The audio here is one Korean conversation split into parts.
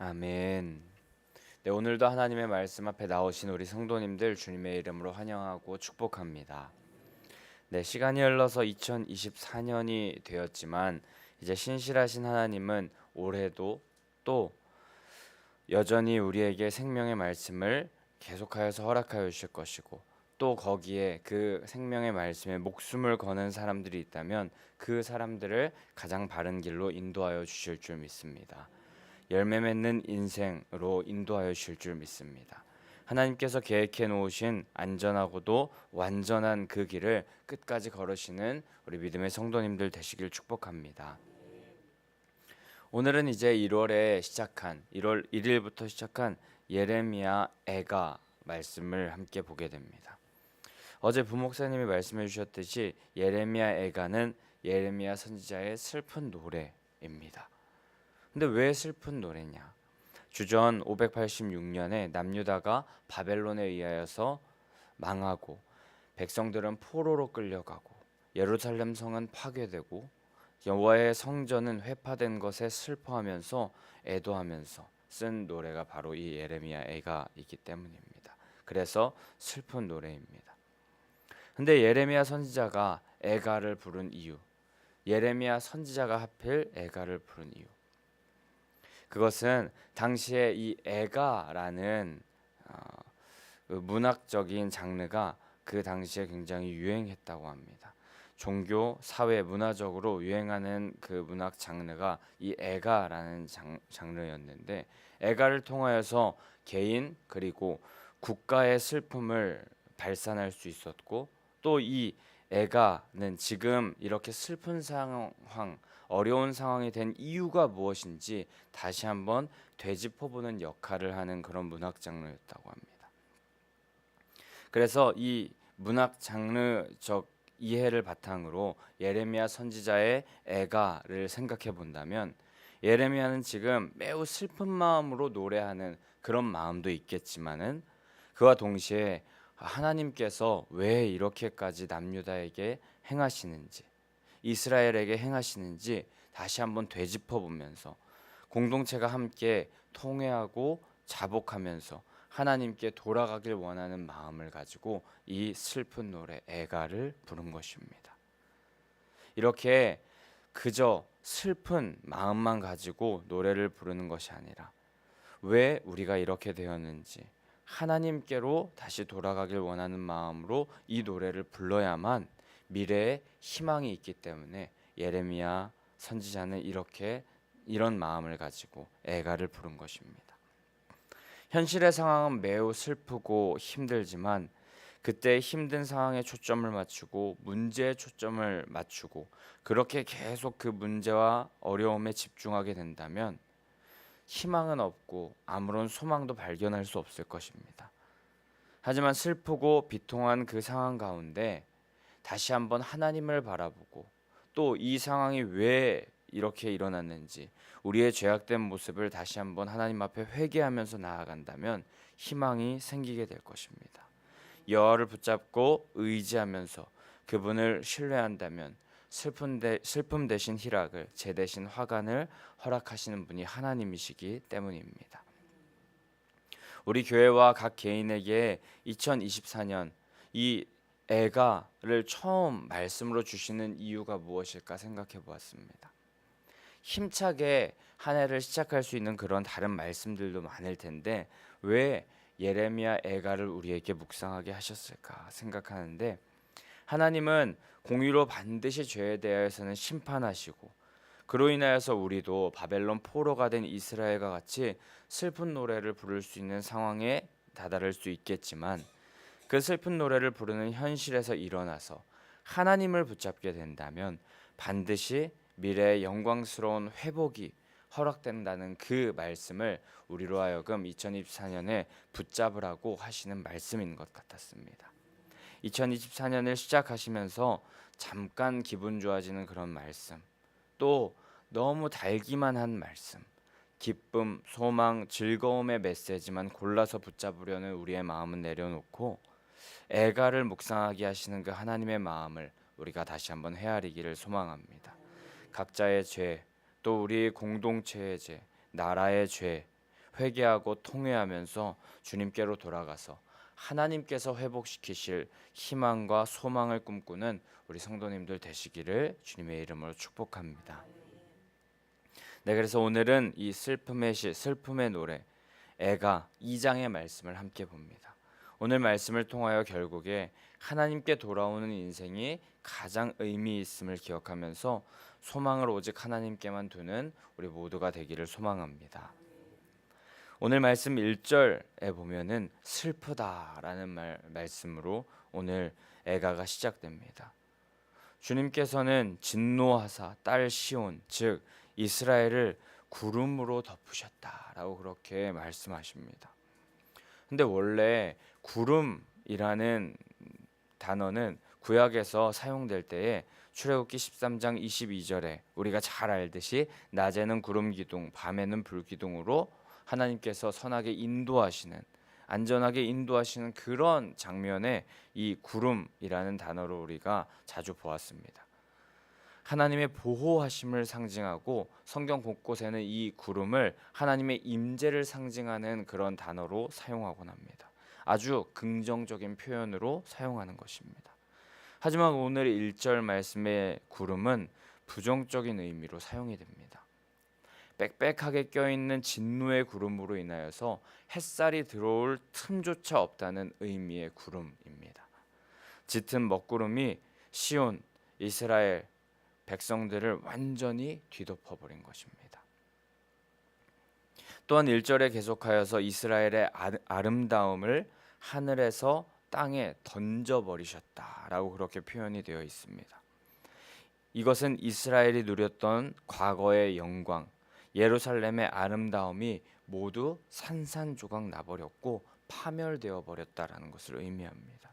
아멘. 네, 오늘도 하나님의 말씀 앞에 나오신 우리 성도님들 주님의 이름으로 환영하고 축복합니다. 네, 시간이 흘러서 2024년이 되었지만 이제 신실하신 하나님은 올해도 또 여전히 우리에게 생명의 말씀을 계속하여서 허락하여 주실 것이고, 또 거기에 그 생명의 말씀에 목숨을 거는 사람들이 있다면 그 사람들을 가장 바른 길로 인도하여 주실 줄 믿습니다. 열매 맺는 인생으로 인도하여 주실 줄 믿습니다. 하나님께서 계획해 놓으신 안전하고도 완전한 그 길을 끝까지 걸으시는 우리 믿음의 성도님들 되시길 축복합니다. 오늘은 이제 1월 1일부터 시작한 예레미야 애가 말씀을 함께 보게 됩니다. 어제 부목사님이 말씀해 주셨듯이 예레미야 애가는 예레미야 선지자의 슬픈 노래입니다. 근데 왜 슬픈 노래냐? 주전 586년에 남유다가 바벨론에 의하여서 망하고 백성들은 포로로 끌려가고 예루살렘 성은 파괴되고 여호와의 성전은 회파된 것에 슬퍼하면서 애도하면서 쓴 노래가 바로 이 예레미야 애가이기 때문입니다. 그래서 슬픈 노래입니다. 근데 예레미야 선지자가 애가를 부른 이유, 예레미야 선지자가 하필 애가를 부른 이유, 그것은 당시에 이 애가라는 그 문학적인 장르가 그 당시에 굉장히 유행했다고 합니다. 종교, 사회, 문화적으로 유행하는 그 문학 장르가 이 애가라는 장르였는데, 애가를 통하여서 개인 그리고 국가의 슬픔을 발산할 수 있었고, 또 이 애가는 지금 이렇게 슬픈 상황, 어려운 상황이 된 이유가 무엇인지 다시 한번 되짚어보는 역할을 하는 그런 문학 장르였다고 합니다. 그래서 이 문학 장르적 이해를 바탕으로 예레미야 선지자의 애가를 생각해 본다면, 예레미야는 지금 매우 슬픈 마음으로 노래하는 그런 마음도 있겠지만은, 그와 동시에 하나님께서 왜 이렇게까지 남유다에게 행하시는지, 이스라엘에게 행하시는지 다시 한번 되짚어 보면서 공동체가 함께 통회하고 자복하면서 하나님께 돌아가길 원하는 마음을 가지고 이 슬픈 노래 애가를 부른 것입니다. 이렇게 그저 슬픈 마음만 가지고 노래를 부르는 것이 아니라, 왜 우리가 이렇게 되었는지 하나님께로 다시 돌아가길 원하는 마음으로 이 노래를 불러야만 미래에 희망이 있기 때문에 예레미야 선지자는 이런 마음을 가지고 애가를 부른 것입니다. 현실의 상황은 매우 슬프고 힘들지만, 그때 힘든 상황에 초점을 맞추고 문제에 초점을 맞추고 그렇게 계속 그 문제와 어려움에 집중하게 된다면 희망은 없고 아무런 소망도 발견할 수 없을 것입니다. 하지만 슬프고 비통한 그 상황 가운데 다시 한번 하나님을 바라보고, 또 이 상황이 왜 이렇게 일어났는지 우리의 죄악된 모습을 다시 한번 하나님 앞에 회개하면서 나아간다면 희망이 생기게 될 것입니다. 여호와를 붙잡고 의지하면서 그분을 신뢰한다면 슬픔 대신 희락을, 재 대신 화관을 허락하시는 분이 하나님이시기 때문입니다. 우리 교회와 각 개인에게 2024년 이 애가를 처음 말씀으로 주시는 이유가 무엇일까 생각해 보았습니다. 힘차게 한 해를 시작할 수 있는 그런 다른 말씀들도 많을 텐데, 왜 예레미야 애가를 우리에게 묵상하게 하셨을까 생각하는데, 하나님은 공의로 반드시 죄에 대해서는 심판하시고, 그로 인하여서 우리도 바벨론 포로가 된 이스라엘과 같이 슬픈 노래를 부를 수 있는 상황에 다다를 수 있겠지만, 그 슬픈 노래를 부르는 현실에서 일어나서 하나님을 붙잡게 된다면 반드시 미래의 영광스러운 회복이 허락된다는 그 말씀을 우리로 하여금 2024년에 붙잡으라고 하시는 말씀인 것 같았습니다. 2024년을 시작하시면서 잠깐 기분 좋아지는 그런 말씀, 또 너무 달기만 한 말씀, 기쁨, 소망, 즐거움의 메시지만 골라서 붙잡으려는 우리의 마음은 내려놓고 애가를 묵상하게 하시는 그 하나님의 마음을 우리가 다시 한번 헤아리기를 소망합니다. 각자의 죄, 또 우리 공동체의 죄, 나라의 죄, 회개하고 통회하면서 주님께로 돌아가서 하나님께서 회복시키실 희망과 소망을 꿈꾸는 우리 성도님들 되시기를 주님의 이름으로 축복합니다. 네, 그래서 오늘은 이 슬픔의 시, 슬픔의 노래 애가 2장의 말씀을 함께 봅니다. 오늘 말씀을 통하여 결국에 하나님께 돌아오는 인생이 가장 의미 있음을 기억하면서 소망을 오직 하나님께만 두는 우리 모두가 되기를 소망합니다. 오늘 말씀 1절에 보면은 슬프다라는 말씀으로 오늘 애가가 시작됩니다. 주님께서는 진노하사 딸 시온 즉 이스라엘을 구름으로 덮으셨다라고 그렇게 말씀하십니다. 근데 원래 구름이라는 단어는 구약에서 사용될 때에 출애굽기 13장 22절에 우리가 잘 알듯이 낮에는 구름 기둥, 밤에는 불 기둥으로 하나님께서 선하게 인도하시는 안전하게 인도하시는 그런 장면에 이 구름이라는 단어로 우리가 자주 보았습니다. 하나님의 보호하심을 상징하고 성경 곳곳에는 이 구름을 하나님의 임재를 상징하는 그런 단어로 사용하곤 합니다. 아주 긍정적인 표현으로 사용하는 것입니다. 하지만 오늘 1절 말씀의 구름은 부정적인 의미로 사용이 됩니다. 빽빽하게 껴있는 진노의 구름으로 인하여서 햇살이 들어올 틈조차 없다는 의미의 구름입니다. 짙은 먹구름이 시온, 이스라엘 백성들을 완전히 뒤덮어버린 것입니다. 또한 1절에 계속하여서 이스라엘의 아름다움을 하늘에서 땅에 던져버리셨다라고 그렇게 표현이 되어 있습니다. 이것은 이스라엘이 누렸던 과거의 영광, 예루살렘의 아름다움이 모두 산산조각 나버렸고 파멸되어 버렸다라는 것을 의미합니다.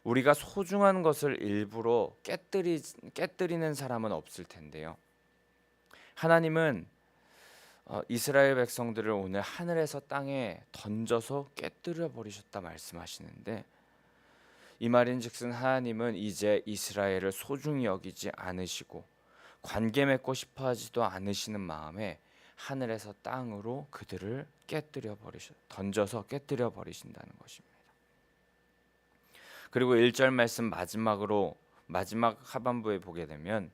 우리가 소중한 것을 일부러 깨뜨리는 사람은 없을 텐데요. 하나님은 이스라엘 백성들을 오늘 하늘에서 땅에 던져서 깨뜨려 버리셨다 말씀하시는데 이 말인즉슨 하나님은 이제 이스라엘을 소중히 여기지 않으시고 관계 맺고 싶어하지도 않으시는 마음에 하늘에서 땅으로 그들을 던져서 깨뜨려 버리신다는 것입니다. 그리고 1절 말씀 마지막 하반부에 보게 되면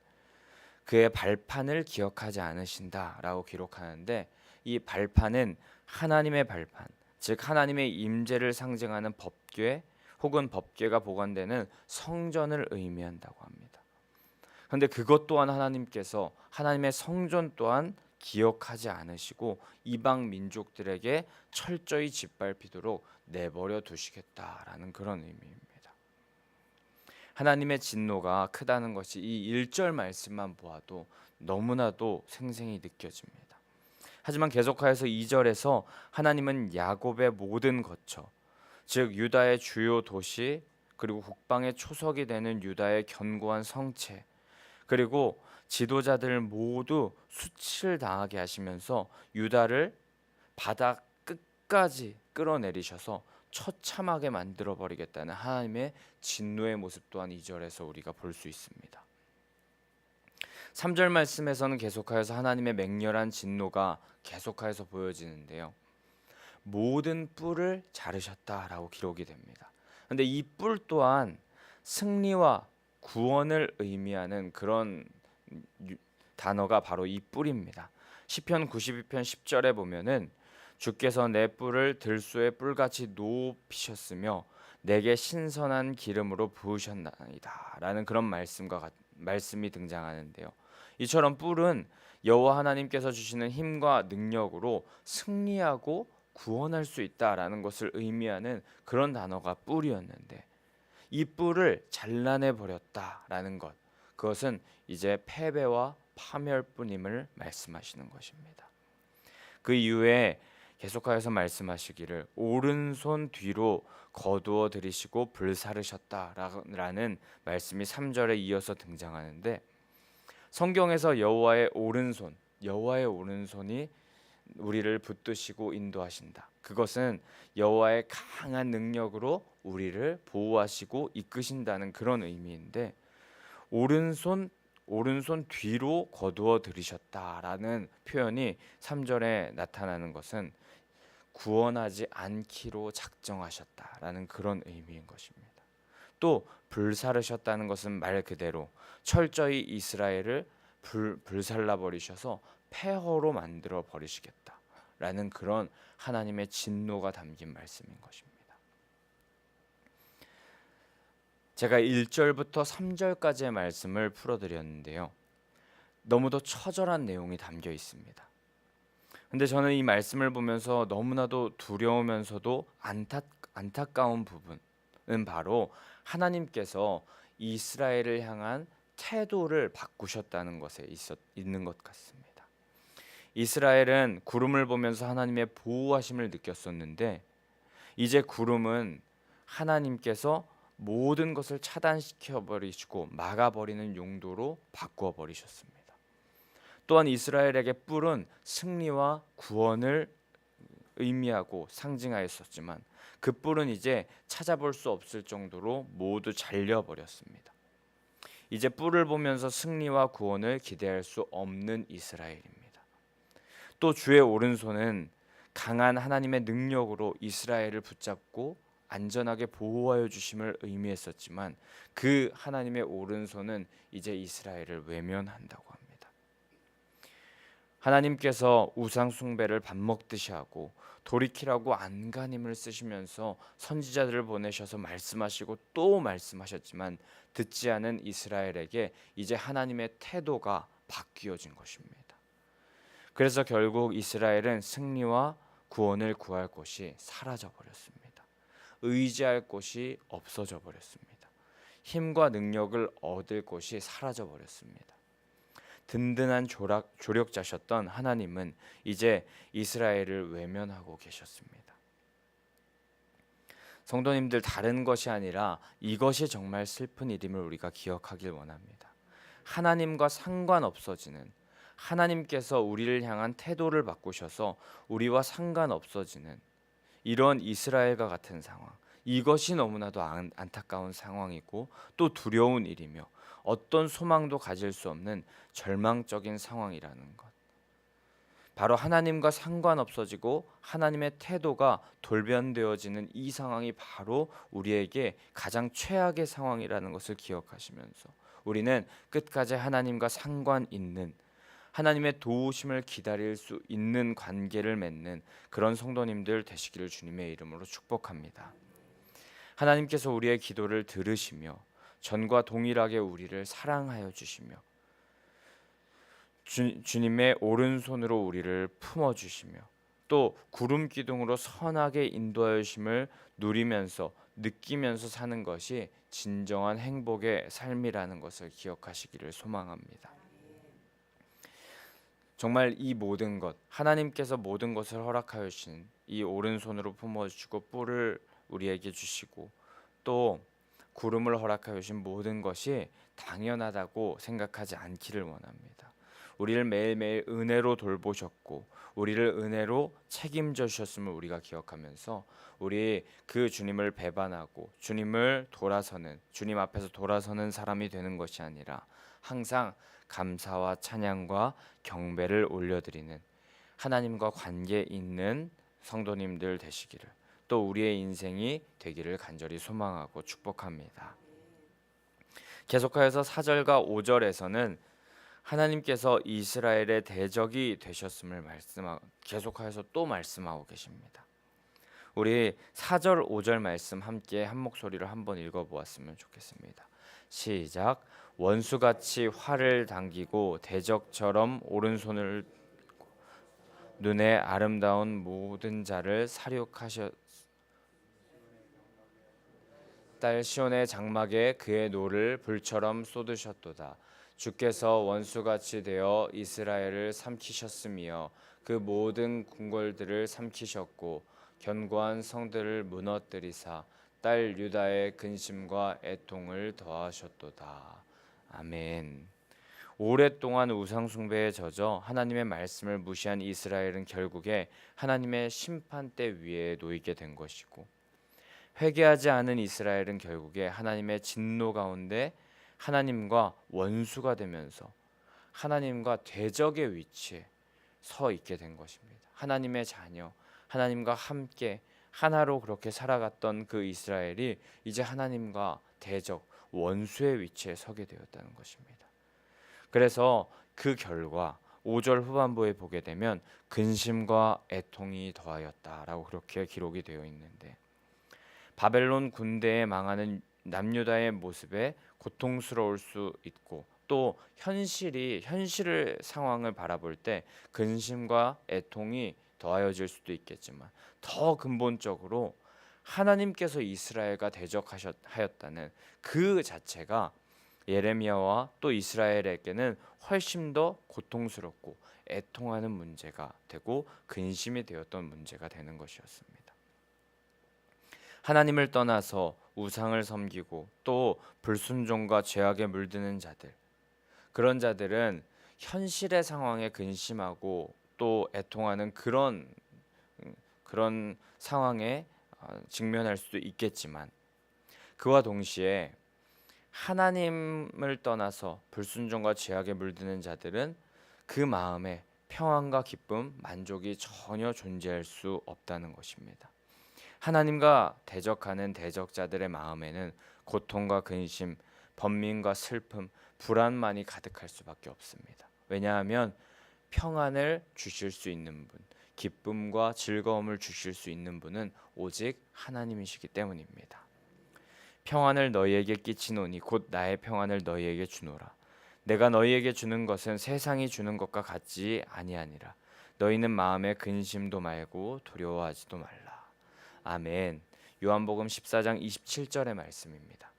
그의 발판을 기억하지 않으신다라고 기록하는데 이 발판은 하나님의 발판, 즉 하나님의 임재를 상징하는 법궤 혹은 법궤가 보관되는 성전을 의미한다고 합니다. 그런데 그것 또한 하나님께서 하나님의 성전 또한 기억하지 않으시고 이방 민족들에게 철저히 짓밟히도록 내버려 두시겠다라는 그런 의미입니다. 하나님의 진노가 크다는 것이 이 1절 말씀만 보아도 너무나도 생생히 느껴집니다. 하지만 계속하여서 2절에서 하나님은 야곱의 모든 거처, 즉 유다의 주요 도시 그리고 국방의 초석이 되는 유다의 견고한 성체 그리고 지도자들 모두 수치를 당하게 하시면서 유다를 바닥 끝까지 끌어내리셔서 처참하게 만들어버리겠다는 하나님의 진노의 모습 또한 2절에서 우리가 볼 수 있습니다. 3절 말씀에서는 계속하여서 하나님의 맹렬한 진노가 계속하여서 보여지는데요. 모든 뿔을 자르셨다라고 기록이 됩니다. 그런데 이 뿔 또한 승리와 구원을 의미하는 그런 단어가 바로 이 뿔입니다. 시편 92편 10절에 보면은 주께서 내 뿔을 들소의 뿔같이 높이셨으며 내게 신선한 기름으로 부으셨나이다 라는 그런 말씀이 등장하는데요. 이처럼 뿔은 여호와 하나님께서 주시는 힘과 능력으로 승리하고 구원할 수 있다라는 것을 의미하는 그런 단어가 뿔이었는데 이 뿔을 잘라내 버렸다라는 것, 그것은 이제 패배와 파멸뿐임을 말씀하시는 것입니다. 그 이후에 계속하여서 말씀하시기를 오른손 뒤로 거두어 들이시고 불사르셨다라는 말씀이 3절에 이어서 등장하는데 성경에서 여호와의 오른손이 우리를 붙드시고 인도하신다. 그것은 여호와의 강한 능력으로 우리를 보호하시고 이끄신다는 그런 의미인데 오른손 오른손 뒤로 거두어 들이셨다라는 표현이 3절에 나타나는 것은 구원하지 않기로 작정하셨다라는 그런 의미인 것입니다. 또 불사르셨다는 것은 말 그대로 철저히 이스라엘을 불살라 버리셔서 폐허로 만들어 버리시겠다라는 그런 하나님의 진노가 담긴 말씀인 것입니다. 제가 1절부터 3절까지의 말씀을 풀어드렸는데요. 너무도 처절한 내용이 담겨 있습니다. 근데 저는 이 말씀을 보면서 너무나도 두려우면서도 안타까운 부분은 바로 하나님께서 이스라엘을 향한 태도를 바꾸셨다는 것에 있는 것 같습니다. 이스라엘은 구름을 보면서 하나님의 보호하심을 느꼈었는데 이제 구름은 하나님께서 모든 것을 차단시켜 버리시고 막아 버리는 용도로 바꾸어 버리셨습니다. 또한 이스라엘에게 뿔은 승리와 구원을 의미하고 상징하였었지만 그 뿔은 이제 찾아볼 수 없을 정도로 모두 잘려 버렸습니다. 이제 뿔을 보면서 승리와 구원을 기대할 수 없는 이스라엘입니다. 또 주의 오른손은 강한 하나님의 능력으로 이스라엘을 붙잡고 안전하게 보호하여 주심을 의미했었지만 그 하나님의 오른손은 이제 이스라엘을 외면한다고 합니다. 하나님께서 우상 숭배를 밥 먹듯이 하고 돌이키라고 안간힘을 쓰시면서 선지자들을 보내셔서 말씀하시고 또 말씀하셨지만 듣지 않은 이스라엘에게 이제 하나님의 태도가 바뀌어진 것입니다. 그래서 결국 이스라엘은 승리와 구원을 구할 곳이 사라져 버렸습니다. 의지할 곳이 없어져 버렸습니다. 힘과 능력을 얻을 곳이 사라져 버렸습니다. 든든한 조력자셨던 하나님은 이제 이스라엘을 외면하고 계셨습니다. 성도님들, 다른 것이 아니라 이것이 정말 슬픈 일임을 우리가 기억하길 원합니다. 하나님과 상관없어지는, 하나님께서 우리를 향한 태도를 바꾸셔서 우리와 상관없어지는 이런 이스라엘과 같은 상황, 이것이 너무나도 안타까운 상황이고 또 두려운 일이며 어떤 소망도 가질 수 없는 절망적인 상황이라는 것. 바로 하나님과 상관없어지고 하나님의 태도가 돌변되어지는 이 상황이 바로 우리에게 가장 최악의 상황이라는 것을 기억하시면서 우리는 끝까지 하나님과 상관 있는, 하나님의 도우심을 기다릴 수 있는 관계를 맺는 그런 성도님들 되시기를 주님의 이름으로 축복합니다. 하나님께서 우리의 기도를 들으시며 전과 동일하게 우리를 사랑하여 주시며 주님의 오른손으로 우리를 품어주시며 또 구름 기둥으로 선하게 인도하여 주심을 누리면서 느끼면서 사는 것이 진정한 행복의 삶이라는 것을 기억하시기를 소망합니다. 정말 이 모든 것, 하나님께서 모든 것을 허락하여 주신 이 오른손으로 품어주시고 뿔을 우리에게 주시고 또 구름을 허락하여 주신 모든 것이 당연하다고 생각하지 않기를 원합니다. 우리를 매일매일 은혜로 돌보셨고 우리를 은혜로 책임져 주셨음을 우리가 기억하면서 우리 그 주님을 배반하고 주님을 돌아서는, 주님 앞에서 돌아서는 사람이 되는 것이 아니라 항상 감사와 찬양과 경배를 올려드리는 하나님과 관계 있는 성도님들 되시기를, 또 우리의 인생이 되기를 간절히 소망하고 축복합니다. 계속하여서 4절과 5절에서는 하나님께서 이스라엘의 대적이 되셨음을 계속하여서 또 말씀하고 계십니다. 우리 4절 5절 말씀 함께 한 목소리로 한번 읽어보았으면 좋겠습니다. 시작. 원수같이 활을 당기고 대적처럼 오른손을 눈에 아름다운 모든 자를 살육하셨. 딸 시온의 장막에 그의 노를 불처럼 쏟으셨도다. 주께서 원수같이 되어 이스라엘을 삼키셨으며 그 모든 궁궐들을 삼키셨고 견고한 성들을 무너뜨리사 딸 유다의 근심과 애통을 더하셨도다. 아멘. 오랫동안 우상 숭배에 젖어 하나님의 말씀을 무시한 이스라엘은 결국에 하나님의 심판대 위에 놓이게 된 것이고 회개하지 않은 이스라엘은 결국에 하나님의 진노 가운데 하나님과 원수가 되면서 하나님과 대적의 위치에 서 있게 된 것입니다. 하나님의 자녀, 하나님과 함께 하나로 그렇게 살아갔던 그 이스라엘이 이제 하나님과 대적, 원수의 위치에 서게 되었다는 것입니다. 그래서 그 결과 5절 후반부에 보게 되면 근심과 애통이 더하였다라고 그렇게 기록이 되어 있는데, 바벨론 군대에 망하는 남유다의 모습에 고통스러울 수 있고 또 현실의 상황을 바라볼 때 근심과 애통이 더하여질 수도 있겠지만, 더 근본적으로 하나님께서 이스라엘과 대적하였다는 그 자체가 예레미야와 또 이스라엘에게는 훨씬 더 고통스럽고 애통하는 문제가 되고 근심이 되었던 문제가 되는 것이었습니다. 하나님을 떠나서 우상을 섬기고 또 불순종과 죄악에 물드는 자들, 그런 자들은 현실의 상황에 근심하고 또 애통하는 그런 상황에 직면할 수도 있겠지만, 그와 동시에 하나님을 떠나서 불순종과 죄악에 물드는 자들은 그 마음에 평안과 기쁨, 만족이 전혀 존재할 수 없다는 것입니다. 하나님과 대적하는 대적자들의 마음에는 고통과 근심, 번민과 슬픔, 불안만이 가득할 수밖에 없습니다. 왜냐하면 평안을 주실 수 있는 분, 기쁨과 즐거움을 주실 수 있는 분은 오직 하나님이시기 때문입니다. 평안을 너희에게 끼치노니 곧 나의 평안을 너희에게 주노라. 내가 너희에게 주는 것은 세상이 주는 것과 같지 아니하니라. 너희는 마음에 근심도 말고 두려워하지도 말라. 아멘. 요한복음 14장 27절의 말씀입니다.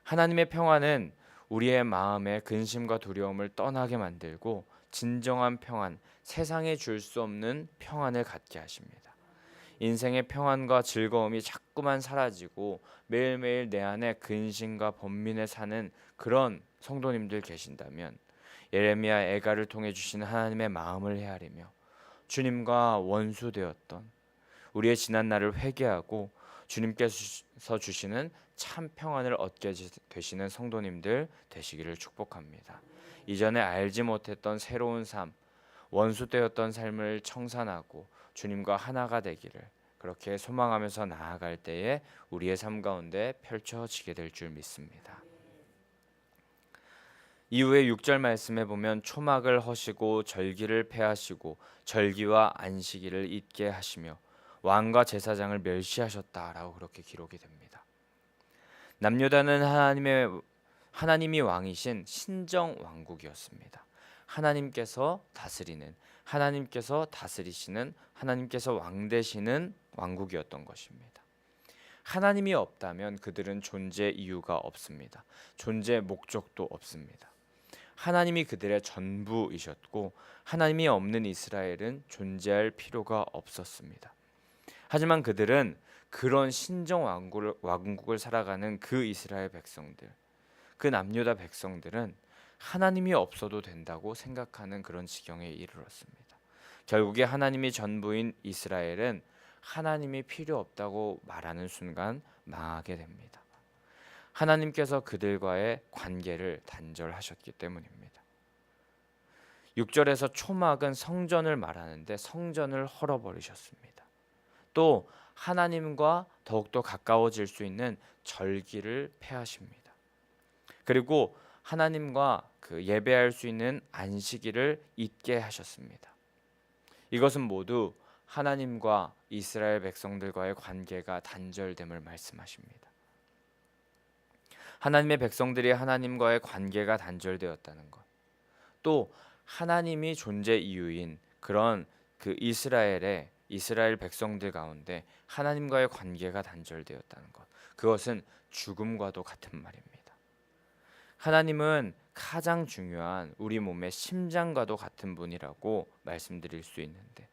하나님의 평안은 우리의 마음의 근심과 두려움을 떠나게 만들고 진정한 평안, 세상에 줄 수 없는 평안을 갖게 하십니다. 인생의 평안과 즐거움이 자꾸만 사라지고 매일매일 내 안에 근심과 번민에 사는 그런 성도님들 계신다면, 예레미야 애가를 통해 주신 하나님의 마음을 헤아리며 주님과 원수되었던 우리의 지난 날을 회개하고 주님께서 주시는 참 평안을 얻게 되시는 성도님들 되시기를 축복합니다. 이전에 알지 못했던 새로운 삶, 원수되었던 삶을 청산하고 주님과 하나가 되기를 그렇게 소망하면서 나아갈 때에 우리의 삶 가운데 펼쳐지게 될 줄 믿습니다. 이후에 6절 말씀에 보면 초막을 허시고 절기를 폐하시고 절기와 안식일을 잊게 하시며 왕과 제사장을 멸시하셨다라고 그렇게 기록이 됩니다. 남유다는 하나님이 왕이신 신정 왕국이었습니다. 하나님께서 다스리시는, 하나님께서 왕 되시는 왕국이었던 것입니다. 하나님이 없다면 그들은 존재 이유가 없습니다. 존재 목적도 없습니다. 하나님이 그들의 전부이셨고 하나님이 없는 이스라엘은 존재할 필요가 없었습니다. 하지만 그들은 그런 신정 왕국을 살아가는 그 이스라엘 백성들, 그 남유다 백성들은 하나님이 없어도 된다고 생각하는 그런 지경에 이르렀습니다. 결국에 하나님이 전부인 이스라엘은 하나님이 필요 없다고 말하는 순간 망하게 됩니다. 하나님께서 그들과의 관계를 단절하셨기 때문입니다. 6절에서 초막은 성전을 말하는데 성전을 헐어버리셨습니다. 또 하나님과 더욱더 가까워질 수 있는 절기를 폐하십니다. 그리고 하나님과 예배할 수 있는 안식일을 잊게 하셨습니다. 이것은 모두 하나님과 이스라엘 백성들과의 관계가 단절됨을 말씀하십니다. 하나님의 백성들이 하나님과의 관계가 단절되었다는 것, 또 하나님이 존재 이유인 그런 이스라엘 백성들 가운데 하나님과의 관계가 단절되었다는 것, 그것은 죽음과도 같은 말입니다. 하나님은 가장 중요한 우리 몸의 심장과도 같은 분이라고 말씀드릴 수 있는데,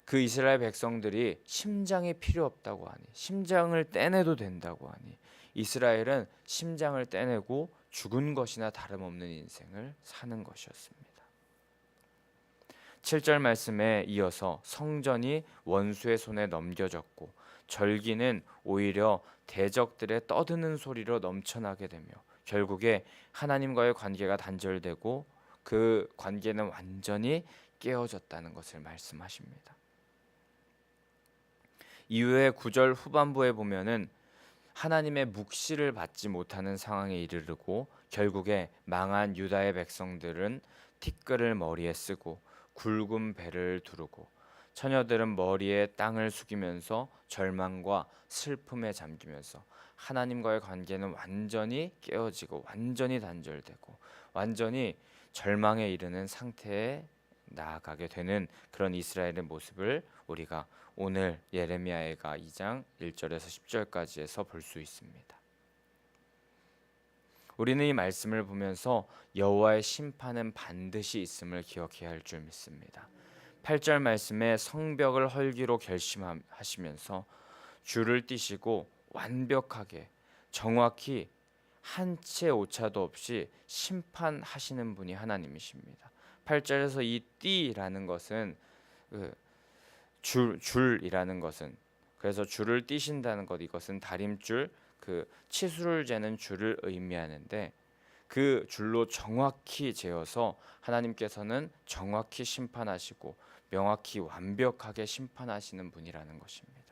그 이스라엘 백성들이 심장이 필요 없다고 하니, 심장을 떼내도 된다고 하니 이스라엘은 심장을 떼내고 죽은 것이나 다름없는 인생을 사는 것이었습니다. 7절 말씀에 이어서 성전이 원수의 손에 넘겨졌고 절기는 오히려 대적들의 떠드는 소리로 넘쳐나게 되며 결국에 하나님과의 관계가 단절되고 그 관계는 완전히 깨어졌다는 것을 말씀하십니다. 이후에 9절 후반부에 보면은 하나님의 묵시를 받지 못하는 상황에 이르르고 결국에 망한 유다의 백성들은 티끌을 머리에 쓰고 굵은 배를 두르고 처녀들은 머리에 땅을 숙이면서 절망과 슬픔에 잠기면서 하나님과의 관계는 완전히 깨어지고 완전히 단절되고 완전히 절망에 이르는 상태에 나아가게 되는 그런 이스라엘의 모습을 우리가 오늘 예레미야가 2장 1절에서 10절까지에서 볼 수 있습니다. 우리는 이 말씀을 보면서 여호와의 심판은 반드시 있음을 기억해야 할 줄 믿습니다. 8절 말씀에 성벽을 헐기로 결심하시면서 줄을 띠시고 완벽하게 정확히 한 채 오차도 없이 심판하시는 분이 하나님이십니다. 8절에서 이 띠라는 것은 줄이라는 것은 그래서 줄을 띠신다는 것 이것은 다림줄 그 치수를 재는 줄을 의미하는데 그 줄로 정확히 재어서 하나님께서는 정확히 심판하시고 명확히 완벽하게 심판하시는 분이라는 것입니다.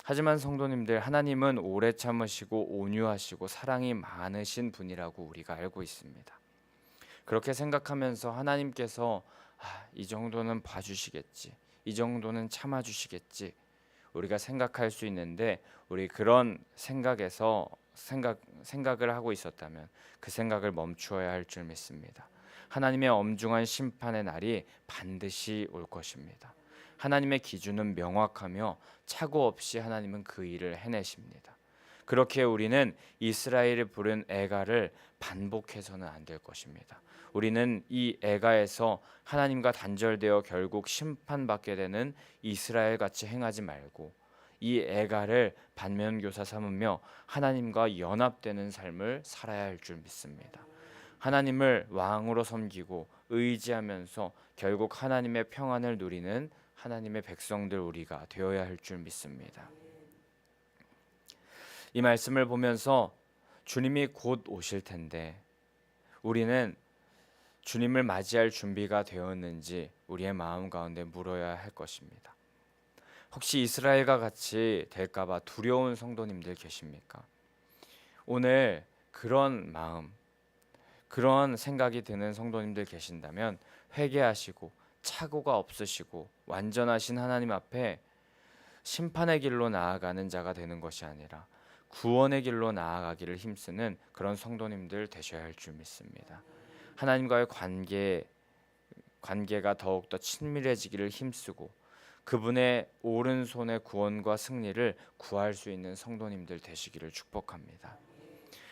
하지만 성도님들 하나님은 오래 참으시고 온유하시고 사랑이 많으신 분이라고 우리가 알고 있습니다. 그렇게 생각하면서 하나님께서 이 정도는 봐주시겠지, 이 정도는 참아주시겠지 우리가 생각할 수 있는데 우리 그런 생각을 하고 있었다면 그 생각을 멈추어야 할 줄 믿습니다. 하나님의 엄중한 심판의 날이 반드시 올 것입니다. 하나님의 기준은 명확하며 착오 없이 하나님은 그 일을 해내십니다. 그렇게 우리는 이스라엘이 부른 애가를 반복해서는 안 될 것입니다. 우리는 이 애가에서 하나님과 단절되어 결국 심판받게 되는 이스라엘 같이 행하지 말고 이 애가를 반면교사 삼으며 하나님과 연합되는 삶을 살아야 할 줄 믿습니다. 하나님을 왕으로 섬기고 의지하면서 결국 하나님의 평안을 누리는 하나님의 백성들 우리가 되어야 할 줄 믿습니다. 이 말씀을 보면서 주님이 곧 오실 텐데 우리는 주님을 맞이할 준비가 되었는지 우리의 마음 가운데 물어야 할 것입니다. 혹시 이스라엘과 같이 될까봐 두려운 성도님들 계십니까? 오늘 그런 마음, 그런 생각이 드는 성도님들 계신다면 회개하시고 착오가 없으시고 완전하신 하나님 앞에 심판의 길로 나아가는 자가 되는 것이 아니라 구원의 길로 나아가기를 힘쓰는 그런 성도님들 되셔야 할 줄 믿습니다. 하나님과의 관계가 더욱더 친밀해지기를 힘쓰고 그분의 오른손의 구원과 승리를 구할 수 있는 성도님들 되시기를 축복합니다.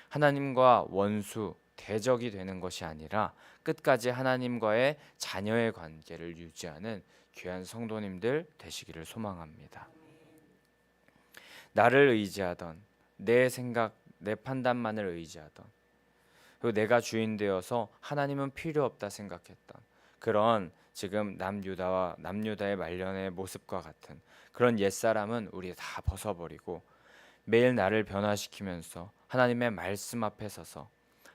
하나님과 원수, 대적이 되는 것이 아니라 끝까지 하나님과의 자녀의 관계를 유지하는 귀한 성도님들 되시기를 소망합니다. 나를 의지하던 내 생각, 내 판단만을 의지하던 그리고 내가 주인 되어서 하나님은 필요 없다 생각했던 그런 지금 남유다의 말년의 모습과 같은 그런 옛사람은 우리 다 벗어버리고 매일 나를 변화시키면서 하나님의 말씀 앞에 서서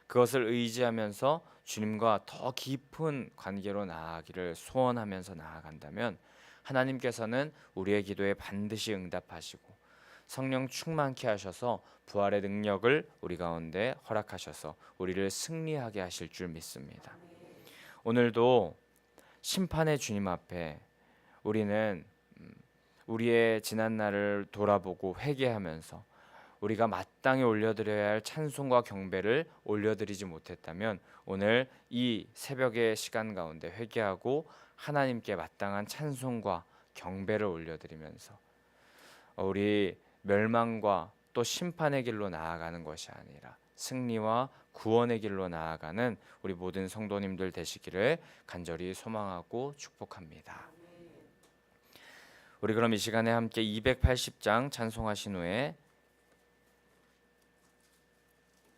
그것을 의지하면서 주님과 더 깊은 관계로 나아가기를 소원하면서 나아간다면 하나님께서는 우리의 기도에 반드시 응답하시고 성령 충만케 하셔서 부활의 능력을 우리 가운데 허락하셔서 우리를 승리하게 하실 줄 믿습니다. 오늘도 심판의 주님 앞에 우리는 우리의 지난 날을 돌아보고 회개하면서 우리가 마땅히 올려드려야 할 찬송과 경배를 올려드리지 못했다면 오늘 이 새벽의 시간 가운데 회개하고 하나님께 마땅한 찬송과 경배를 올려드리면서 우리 멸망과 또 심판의 길로 나아가는 것이 아니라 승리와 구원의 길로 나아가는 우리 모든 성도님들 되시기를 간절히 소망하고 축복합니다. 우리 그럼 이 시간에 함께 280장 찬송하신 후에